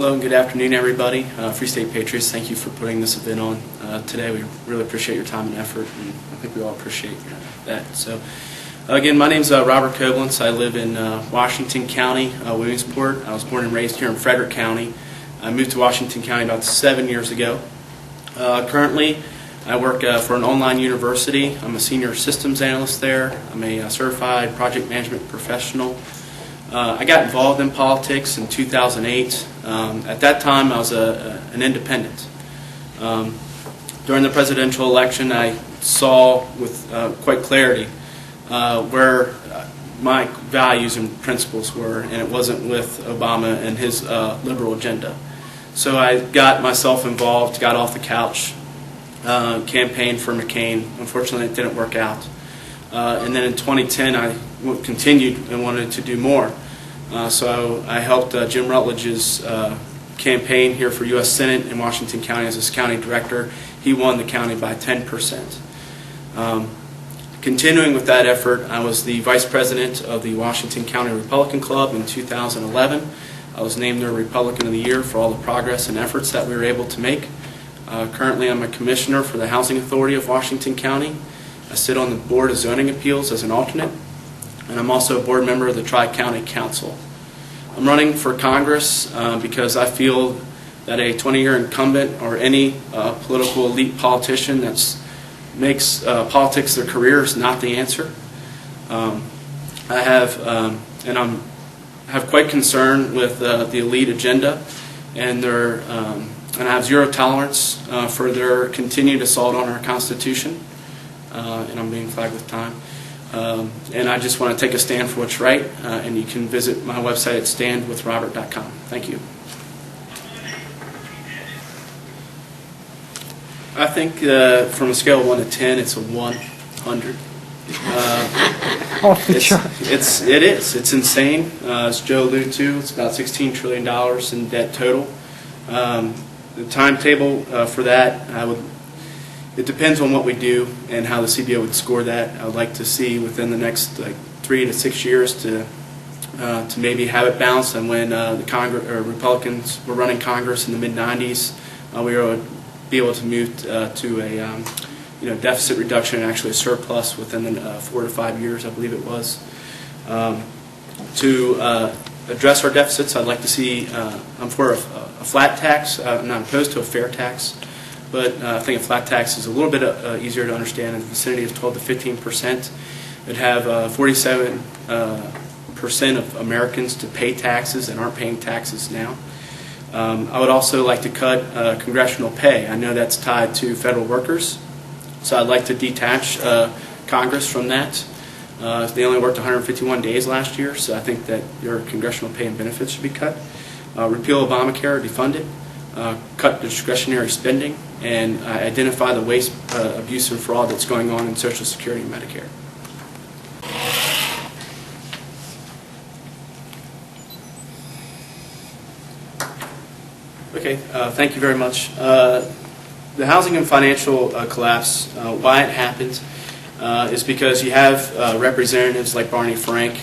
Hello and good afternoon, everybody. Free State Patriots, thank you for putting this event on today. We really appreciate your time and effort, and I think we all appreciate that. So, again, my name is Robert Coblentz. I live in Washington County, Williamsport. I was born and raised here in Frederick County. I moved to Washington County about 7 years ago. Currently, I work for an online university. I'm a senior systems analyst there. I'm a certified project management professional. I got involved in politics in 2008. At that time, I was an independent. During the presidential election, I saw with quite clarity where my values and principles were, and it wasn't with Obama and his liberal agenda. So I got myself involved, got off the couch, campaigned for McCain. Unfortunately, it didn't work out. And then in 2010, I continued and wanted to do more. So I helped Jim Rutledge's campaign here for U.S. Senate in Washington County as his county director. He won the county by 10%. Continuing with that effort, I was the vice president of the Washington County Republican Club in 2011. I was named their Republican of the Year for all the progress and efforts that we were able to make. Currently, I'm a commissioner for the Housing Authority of Washington County. I sit on the Board of Zoning Appeals as an alternate, and I'm also a board member of the Tri-County Council. I'm running for Congress because I feel that a 20-year incumbent or any political elite politician that makes politics their career is not the answer. I have quite concern with the elite agenda, and I have zero tolerance for their continued assault on our Constitution. And I'm being flagged with time. And I just want to take a stand for what's right, and you can visit my website at standwithrobert.com. Thank you. I think from a scale of 1 to 10, it's a 100. It is. It's insane. As Joe alluded to, it's about $16 trillion in debt total. The timetable for that, it depends on what we do and how the CBO would score that. I would like to see within the next 3 to 6 years to maybe have it balanced. And when the Republicans were running Congress in the mid-90s, we would be able to move to a deficit reduction and actually a surplus within the 4 to 5 years, I believe it was. To address our deficits, I'd like to see. I'm for a flat tax. I'm not opposed to a fair tax. But I think a flat tax is a little bit easier to understand, in the vicinity of 12 to 15%. It'd have 47% of Americans to pay taxes and aren't paying taxes now. I would also like to cut congressional pay. I know that's tied to federal workers, so I'd like to detach Congress from that. They only worked 151 days last year, so I think that your congressional pay and benefits should be cut. Repeal Obamacare, defund it. Cut discretionary spending, and identify the waste, abuse, and fraud that's going on in Social Security and Medicare. Okay, thank you very much. The housing and financial collapse, why it happened, is because you have representatives like Barney Frank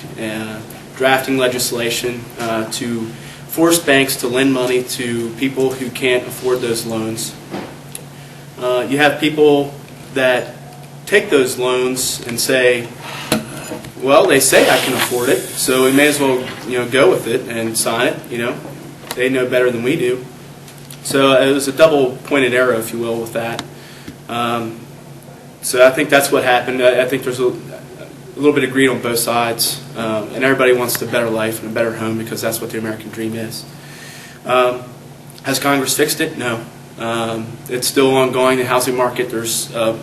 drafting legislation to force banks to lend money to people who can't afford those loans. You have people that take those loans and say, well, they say I can afford it, so we may as well go with it and sign it. They know better than we do. So it was a double-pointed arrow, if you will, with that. So I think that's what happened. I think there's a little bit of greed on both sides, and everybody wants a better life and a better home because that's what the American dream is. Has Congress fixed it? No. It's still ongoing. The housing market, there's, I'm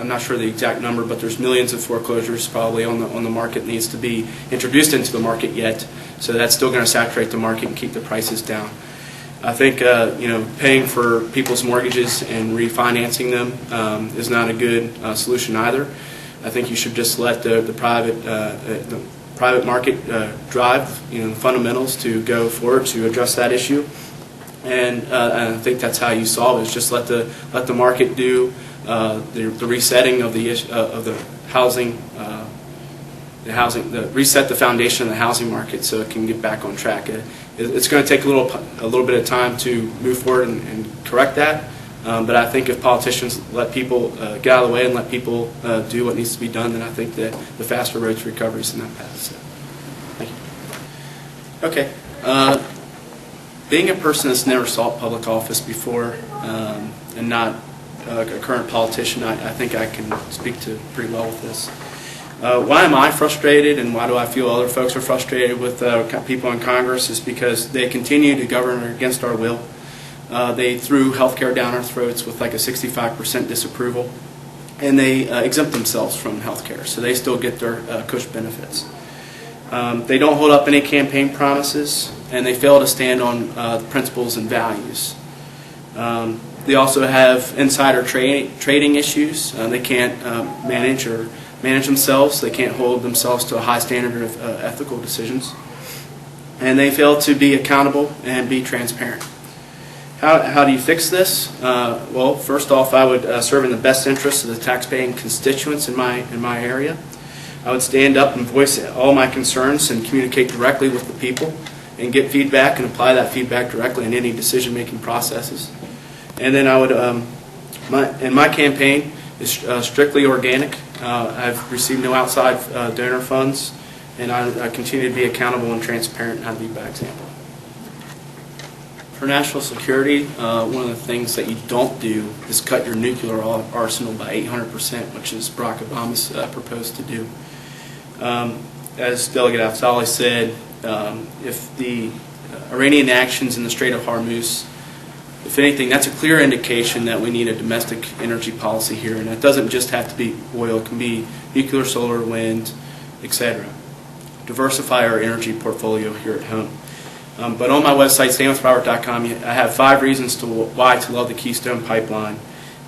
not sure the exact number, but there's millions of foreclosures probably on the market needs to be introduced into the market yet, so that's still going to saturate the market and keep the prices down. I think paying for people's mortgages and refinancing them is not a good solution either. I think you should just let the private market drive the fundamentals to go forward to address that issue, and I think that's how you solve it. Is just let the market do the resetting of the housing reset the foundation of the housing market so it can get back on track. It's going to take a little bit of time to move forward and correct that. But I think if politicians let people get out of the way and let people do what needs to be done, then I think that the faster road to recovery is in that path. So, thank you. Okay. Being a person that's never sought public office before and not a current politician, I think I can speak to pretty well with this. Why am I frustrated, and why do I feel other folks are frustrated with people in Congress is because they continue to govern against our will. They threw health care down our throats with like a 65% disapproval, and they exempt themselves from health care, so they still get their cush benefits. They don't hold up any campaign promises, and they fail to stand on principles and values. They also have insider trading issues. They can't manage themselves. They can't hold themselves to a high standard of ethical decisions. And they fail to be accountable and be transparent. How do you fix this? Well, first off, I would serve in the best interests of the taxpaying constituents in my area. I would stand up and voice all my concerns and communicate directly with the people and get feedback and apply that feedback directly in any decision-making processes. And then I would, my campaign is strictly organic. I've received no outside donor funds, and I continue to be accountable and transparent and I'd lead by example. For national security, one of the things that you don't do is cut your nuclear arsenal by 800%, which is Barack Obama's proposed to do. As Delegate Afzali said, if the Iranian actions in the Strait of Hormuz, if anything, that's a clear indication that we need a domestic energy policy here, and it doesn't just have to be oil. It can be nuclear, solar, wind, etc. Diversify our energy portfolio here at home. But on my website, standwithrobert.com, I have 5 reasons why to love the Keystone Pipeline,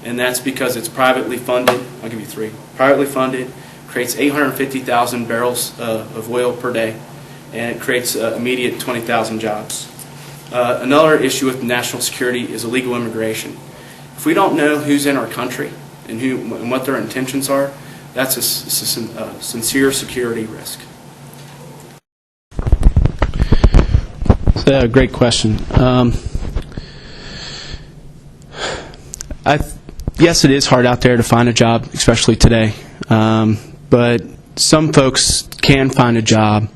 and that's because it's privately funded. I'll give you 3. Privately funded, creates 850,000 barrels of oil per day, and it creates immediate 20,000 jobs. Another issue with national security is illegal immigration. If we don't know who's in our country and what their intentions are, that's a sincere security risk. That's a great question. Yes, it is hard out there to find a job, especially today. But some folks can find a job,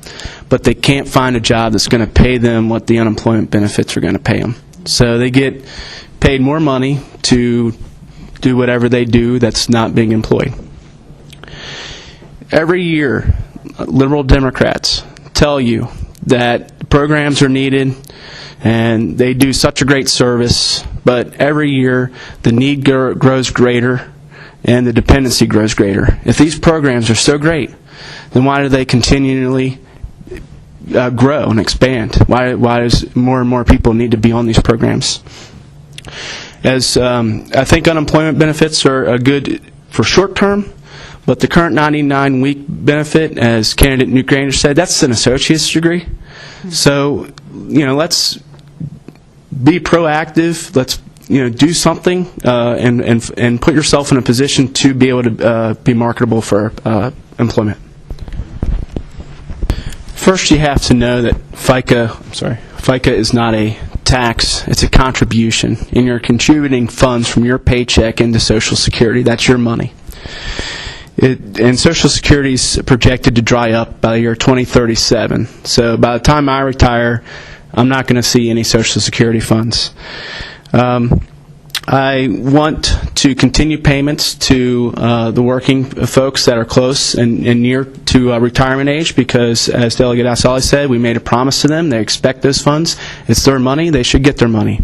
but they can't find a job that's going to pay them what the unemployment benefits are going to pay them. So they get paid more money to do whatever they do that's not being employed. Every year, liberal Democrats tell you that programs are needed and they do such a great service, but every year the need grows greater and the dependency grows greater. If these programs are so great, then why do they continually grow and expand? Why does more and more people need to be on these programs? As I think unemployment benefits are good for short term, but the current 99-week benefit, as candidate Newt Granger said, that's an associate's degree. So, let's be proactive. Let's do something and put yourself in a position to be able to be marketable for employment. First, you have to know that FICA is not a tax, it's a contribution, and you're contributing funds from your paycheck into Social Security. That's your money. And Social Security is projected to dry up by the year 2037. So by the time I retire, I'm not going to see any Social Security funds. I want to continue payments to the working folks that are close and near to retirement age because, as Delegate Afzali said, we made a promise to them. They expect those funds. It's their money. They should get their money.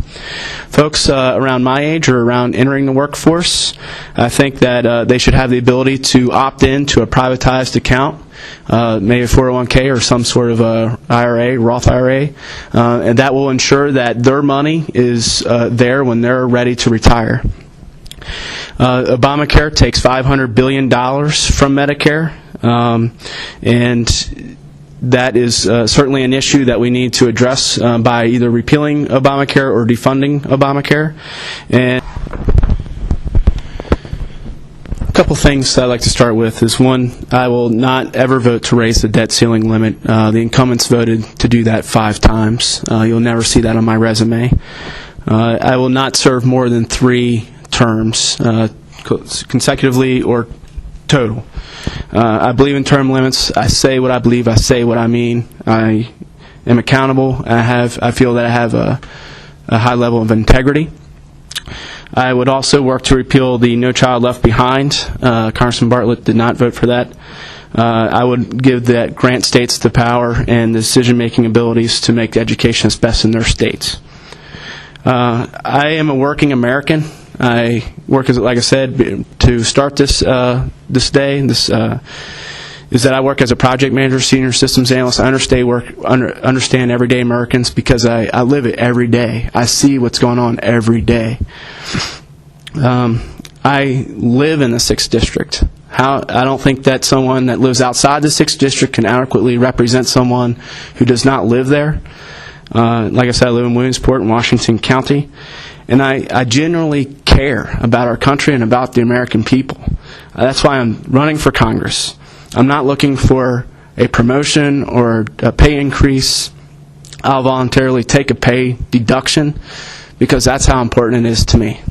Folks around my age or around entering the workforce, I think that they should have the ability to opt in to a privatized account, maybe a 401k or some sort of a IRA, Roth IRA, and that will ensure that their money is there when they're ready to retire. Obamacare takes $500 billion from Medicare, and that is certainly an issue that we need to address by either repealing Obamacare or defunding Obamacare. And couple things I'd like to start with is, one, I will not ever vote to raise the debt ceiling limit. The incumbents voted to do that 5 times. You'll never see that on my resume. I will not serve more than 3 terms consecutively or total. I believe in term limits. I say what I believe. I say what I mean. I am accountable. I feel that I have a high level of integrity. I would also work to repeal the No Child Left Behind. Congressman Bartlett did not vote for that. I would grant states the power and the decision-making abilities to make education as best in their states. I am a working American. I work, like I said, to start this day. Is that I work as a project manager, senior systems analyst. I understand everyday Americans because I live it every day. I see what's going on every day. I live in the 6th District. I don't think that someone that lives outside the 6th District can adequately represent someone who does not live there. Like I said, I live in Williamsport in Washington County, and I genuinely care about our country and about the American people. That's why I'm running for Congress. I'm not looking for a promotion or a pay increase. I'll voluntarily take a pay deduction because that's how important it is to me.